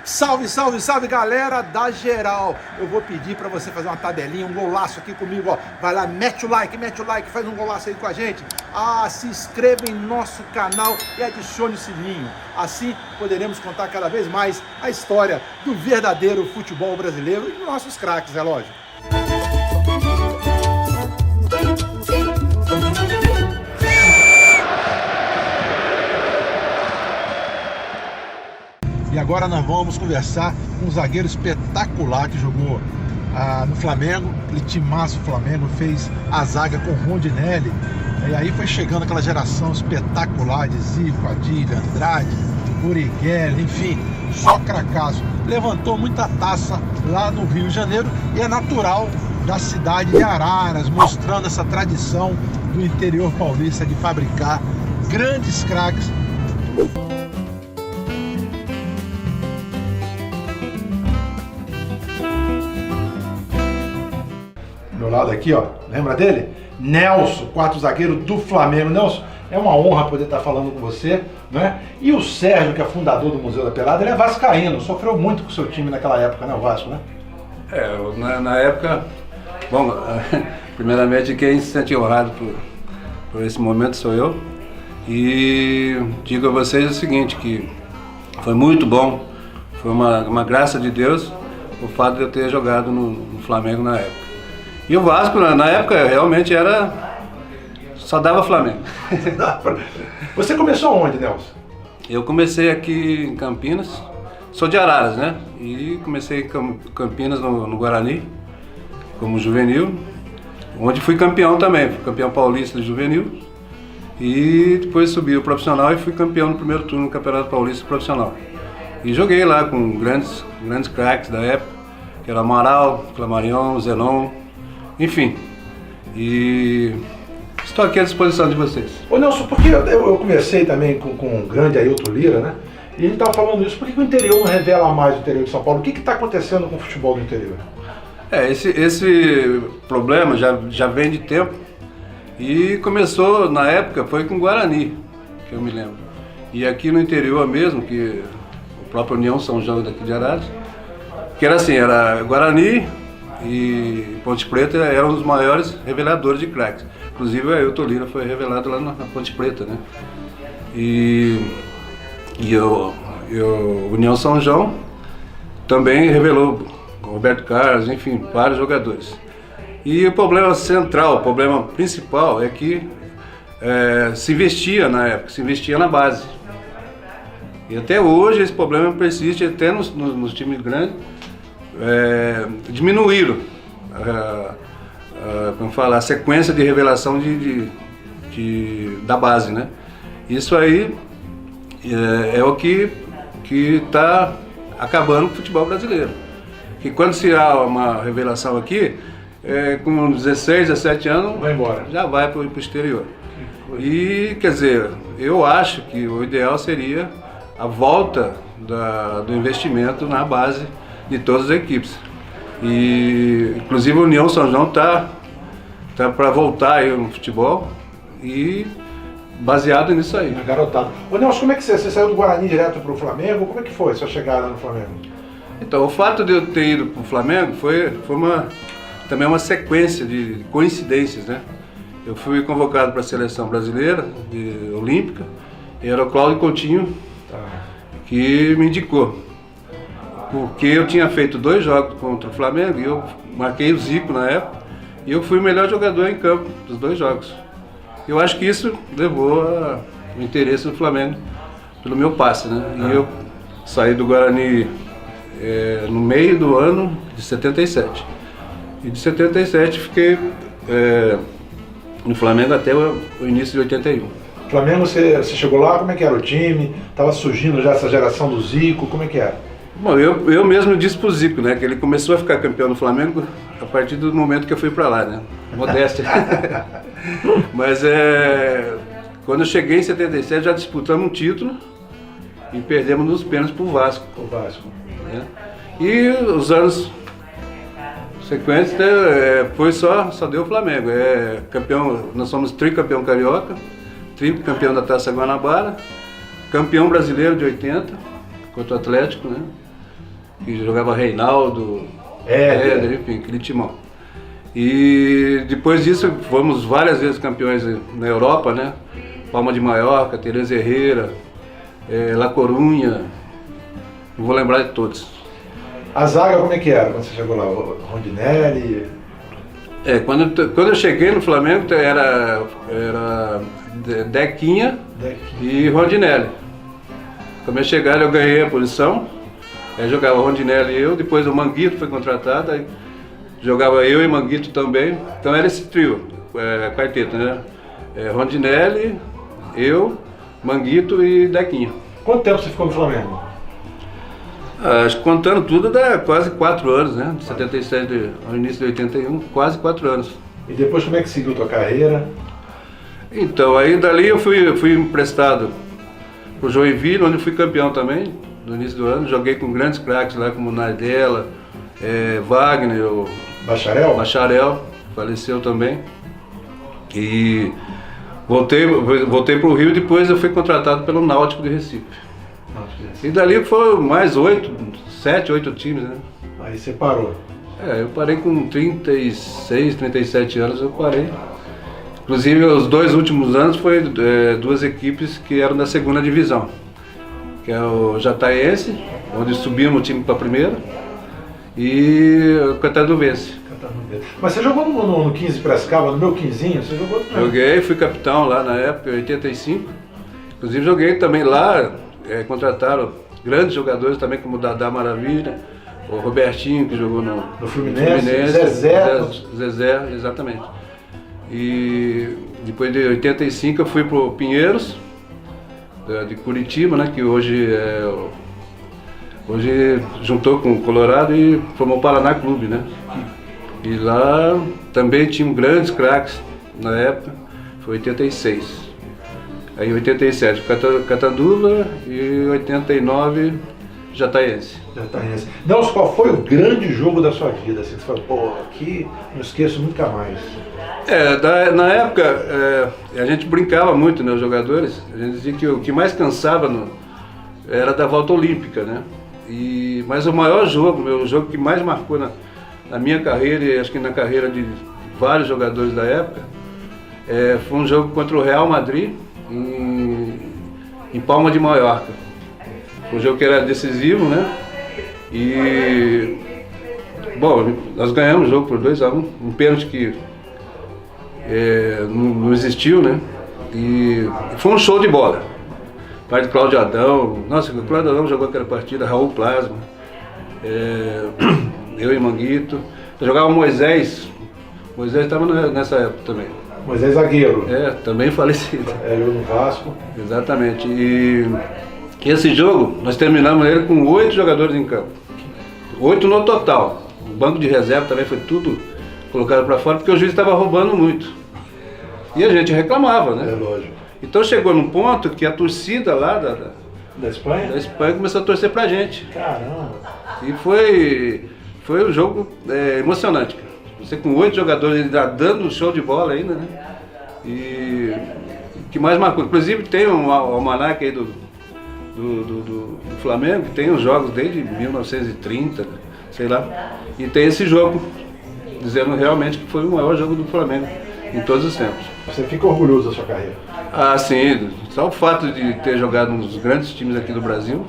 Salve, salve, salve, galera da geral. Eu vou pedir para você fazer uma tabelinha, um golaço aqui comigo, ó. Vai lá, mete o like, faz um golaço aí com a gente. Se inscreva em nosso canal e adicione o sininho. Assim poderemos contar cada vez mais a história do verdadeiro futebol brasileiro e dos nossos craques, é lógico. E agora nós vamos conversar com um zagueiro espetacular que jogou no Flamengo, aquele timaço Flamengo, fez a zaga com Rondinelli. E aí foi chegando aquela geração espetacular de Zico, Adílio, Andrade, Urigelli, enfim, só cracaço. Levantou muita taça lá no Rio de Janeiro e é natural da cidade de Araras, mostrando essa tradição do interior paulista de fabricar grandes craques. Meu lado aqui, ó, lembra dele? Nelson, quarto zagueiro do Flamengo. Nelson, é uma honra poder estar falando com você, né? E o Sérgio, que é fundador do Museu da Pelada, ele é vascaíno, sofreu muito com o seu time naquela época, né, o Vasco, né? Na época, bom, primeiramente quem se sente honrado por esse momento sou eu. E digo a vocês o seguinte, que foi muito bom, foi uma graça de Deus o fato de eu ter jogado no Flamengo na época. E o Vasco, na época, realmente só dava Flamengo. Você começou onde, Nelson? Eu comecei aqui em Campinas, sou de Araras, né? E comecei em Campinas, no Guarani, como juvenil, onde fui campeão também, fui campeão paulista de juvenil. E depois subi o profissional e fui campeão no primeiro turno do Campeonato Paulista Profissional. E joguei lá com grandes craques da época, que era Amaral, Flamarion, Zenon, enfim, e estou aqui à disposição de vocês. Ô Nelson, porque eu conversei também com o grande Ailton Lira, né? E ele estava falando isso, por que o interior não revela mais o interior de São Paulo? O que está acontecendo com o futebol do interior? Esse problema já vem de tempo e começou na época, foi com o Guarani, que eu me lembro. E aqui no interior mesmo, que o próprio União São João daqui de Araras, que era assim, era Guarani e Ponte Preta eram os maiores reveladores de craques. Inclusive o Ailton Lira foi revelado lá na Ponte Preta, né? E o União São João também revelou Roberto Carlos, enfim, vários jogadores. E o problema central, o problema principal é que se investia na época, se investia na base. E até hoje esse problema persiste, até nos times grandes. Diminuíram como fala, a sequência de revelação da base, né? Isso aí é o que está acabando com o futebol brasileiro. Que quando se há uma revelação aqui, com 16, 17 anos, vai embora. Já vai para o exterior. E, quer dizer, eu acho que o ideal seria a volta do investimento na base de todas as equipes. E inclusive a União São João tá para voltar aí no futebol e baseado nisso aí. Garotado. Ô Nelson, como é que você saiu do Guarani direto para o Flamengo? Como é que foi sua chegada no Flamengo? Então, o fato de eu ter ido para o Flamengo foi também uma sequência de coincidências, né? Eu fui convocado para a seleção brasileira, olímpica, e era o Cláudio Coutinho que me indicou. Porque eu tinha feito 2 jogos contra o Flamengo e eu marquei o Zico na época e eu fui o melhor jogador em campo dos 2 jogos. Eu acho que isso levou o interesse do Flamengo pelo meu passe, né? E eu saí do Guarani no meio do ano de 77. E de 77 fiquei no Flamengo até o início de 81. Flamengo, você chegou lá, como é que era o time? Tava surgindo já essa geração do Zico, como é que era? Bom, eu mesmo disse pro Zico, né, que ele começou a ficar campeão no Flamengo a partir do momento que eu fui para lá, né? Modéstia. Mas quando eu cheguei em 77 já disputamos um título e perdemos nos pênaltis pro Vasco. O Vasco. Né? E os anos sequentes foi só deu o Flamengo. Campeão, nós somos tricampeão carioca, tricampeão da Taça Guanabara, campeão brasileiro de 80 contra o Atlético, né? que jogava Reinaldo, enfim, aquele timão. E depois disso fomos várias vezes campeões na Europa, né? Palma de Mallorca, Teresa Herrera, La Coruña, não vou lembrar de todos. A zaga como é que era quando você chegou lá? Rondinelli? Quando eu cheguei no Flamengo era Dequinha e Rondinelli. Quando eu chegar eu ganhei a posição, aí jogava Rondinelli e eu, depois o Manguito foi contratado, aí jogava eu e Manguito também, então era esse trio, quarteto, né? Rondinelli, eu, Manguito e Dequinha. Quanto tempo você ficou no Flamengo? Acho que contando tudo dá quase 4 anos, né? De 77 ao início de 81, quase 4 anos. E depois como é que seguiu a tua carreira? Então, aí dali eu fui emprestado pro Joinville, onde fui campeão também, no início do ano. Joguei com grandes craques lá, como Nardella, Wagner, o Bacharel, faleceu também. E voltei pro Rio e depois eu fui contratado pelo Náutico de Recife. E dali foram mais 7, 8 times, né? Aí você parou? Eu parei com 36, 37 anos, eu parei. Inclusive os 2 últimos anos foi 2 equipes que eram da segunda divisão. Que é o Jataense, onde subimos o time para a primeira, e o Catanduvense. Mas você jogou no 15 Piracicaba, no meu 15zinho? Você jogou também? Joguei, fui capitão lá na época, em 85. Inclusive joguei também lá, contrataram grandes jogadores também, como o Dadá Maravilha, o Robertinho, que jogou no Fluminense, Zezé, exatamente. E depois de 85 eu fui pro Pinheiros, de Curitiba, né, que hoje juntou com o Colorado e formou o Paraná Clube, né? E lá também tinham grandes craques na época, foi 86. Aí 87 Catanduva e 89 Jataense. Nelson, qual foi o grande jogo da sua vida? Assim, você falou, aqui não esqueço nunca mais. Na época a gente brincava muito, né, os jogadores. A gente dizia que o que mais cansava era da volta olímpica, né? Mas o maior jogo, o jogo que mais marcou na minha carreira e acho que na carreira de vários jogadores da época, foi um jogo contra o Real Madrid em Palma de Mallorca. Um jogo que era decisivo, né? E bom, nós ganhamos o jogo por 2-1, um pênalti que não existiu, né? E foi um show de bola. Pai de Cláudio Adão, nossa, o Cláudio Adão jogou aquela partida, Raul Plasma, eu e Manguito. Eu jogava Moisés estava nessa época também. Moisés zagueiro. Também falecido. Jogou no Vasco. Exatamente. E esse jogo, nós terminamos ele com 8 jogadores em campo. 8 no total. O banco de reserva também foi tudo colocado para fora, porque o juiz estava roubando muito. E a gente reclamava, né? Lógico. Então chegou num ponto que a torcida lá da Espanha começou a torcer pra gente. Caramba! E foi um jogo emocionante. Você com 8 jogadores dando um show de bola ainda, né? E o que mais marcou, inclusive tem um almanaque aí do Flamengo, que tem os jogos desde 1930, sei lá, e tem esse jogo, dizendo realmente que foi o maior jogo do Flamengo em todos os tempos. Você fica orgulhoso da sua carreira? Ah, sim, só o fato de ter jogado nos grandes times aqui do Brasil.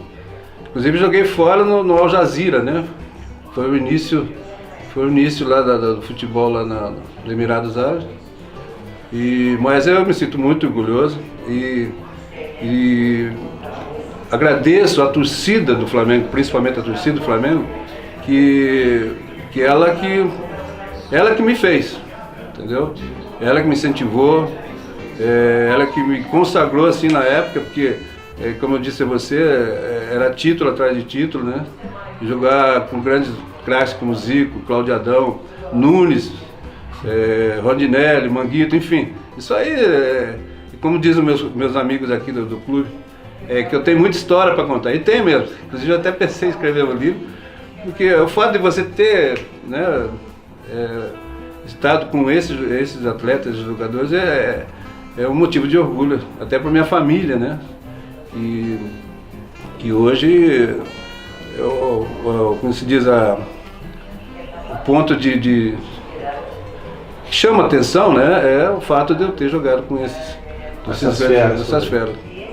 Inclusive joguei fora no Al Jazeera, né? Foi o início lá do futebol lá nos Emirados Árabes. Mas eu me sinto muito orgulhoso e agradeço a torcida do Flamengo, principalmente a torcida do Flamengo, que ela que me fez, entendeu? Ela que me incentivou, ela que me consagrou assim na época, porque, como eu disse a você, era título atrás de título, né? Jogar com grandes craques como Zico, Cláudio Adão, Nunes, Rondinelli, Manguito, enfim. Isso aí, como dizem meus amigos aqui do clube, que eu tenho muita história para contar, e tem mesmo. Inclusive eu até pensei em escrever um livro, porque o fato de você ter, né, estado com esses atletas, esses jogadores, é um motivo de orgulho, até para minha família, né? E hoje como se diz, o ponto que chama atenção, né, é o fato de eu ter jogado com essas feras.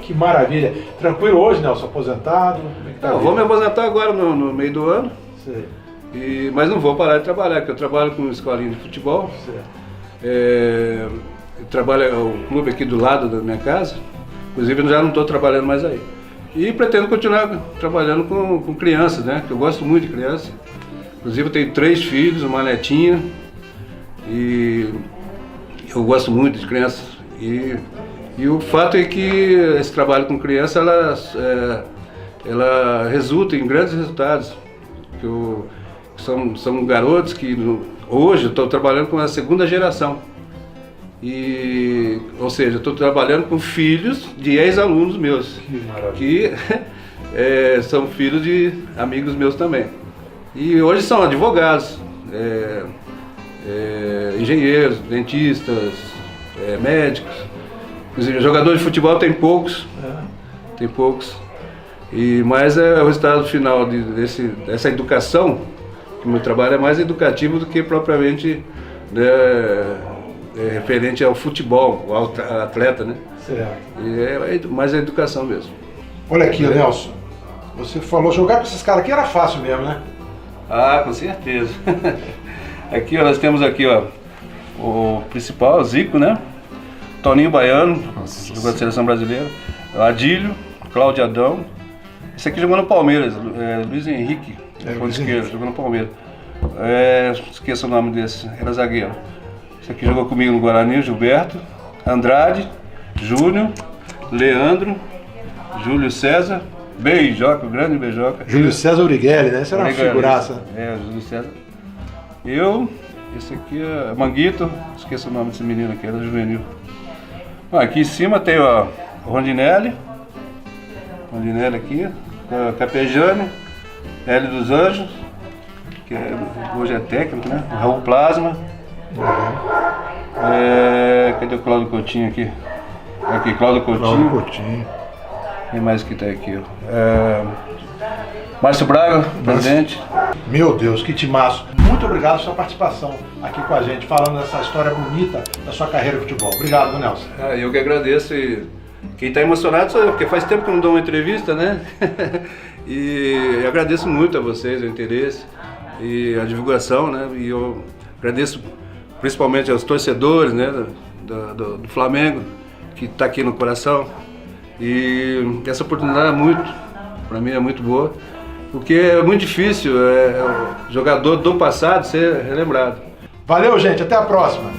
Que maravilha. Tranquilo hoje, Nelson? Aposentado? Como é que tá? Eu vou me aposentar agora no meio do ano. Mas não vou parar de trabalhar, porque eu trabalho com escolinha de futebol. Eu trabalho o clube aqui do lado da minha casa. Inclusive eu já não estou trabalhando mais aí. E pretendo continuar trabalhando com crianças, né? Que eu gosto muito de crianças. Inclusive eu tenho 3 filhos, uma netinha. E eu gosto muito de crianças. E o fato é que esse trabalho com criança, ela resulta em grandes resultados. São garotos que hoje eu estou trabalhando com a 2ª geração. Ou seja, estou trabalhando com filhos de ex-alunos meus. Que são filhos de amigos meus também. E hoje são advogados, engenheiros, dentistas, médicos. Inclusive, jogador de futebol tem poucos. Mas o resultado final dessa educação, que o meu trabalho é mais educativo do que propriamente referente ao futebol, ao atleta, né? Certo. E é mais a educação mesmo. Olha aqui, Nelson, você falou, jogar com esses caras aqui era fácil mesmo, né? Ah, com certeza. Aqui nós temos aqui, ó, o principal, o Zico, né? Toninho Baiano, jogou na seleção brasileira. Adílio, Cláudio Adão. Esse aqui jogou no Palmeiras, Luiz Henrique, ponto esquerdo, jogou no Palmeiras. Esqueça o nome desse, era zagueiro. Esse aqui jogou comigo no Guarani, Gilberto. Andrade, Júnior, Leandro, Júlio César, Beijoca, o grande Beijoca. Júlio César Urigueli, né? Essa era uma figuraça. Júlio César. Esse aqui é Manguito, esqueça o nome desse menino aqui, era juvenil. Aqui em cima tem o Rondinelli aqui, Capejane, Hélio dos Anjos, que hoje é técnico, né? Raul Plasma. Cadê o Cláudio Coutinho aqui? Aqui, Cláudio Coutinho. Quem mais que tá aqui? Márcio Braga, presidente. Meu Deus, que timaço. Muito obrigado pela sua participação aqui com a gente, falando dessa história bonita da sua carreira de futebol. Obrigado, Nelson. Eu que agradeço. E quem está emocionado sou eu, porque faz tempo que eu não dou uma entrevista, né? E eu agradeço muito a vocês o interesse e a divulgação, né? E eu agradeço principalmente aos torcedores, né? Do Flamengo, que está aqui no coração. E essa oportunidade para mim é muito boa, porque é muito difícil o jogador do passado ser relembrado. Valeu, gente, até a próxima.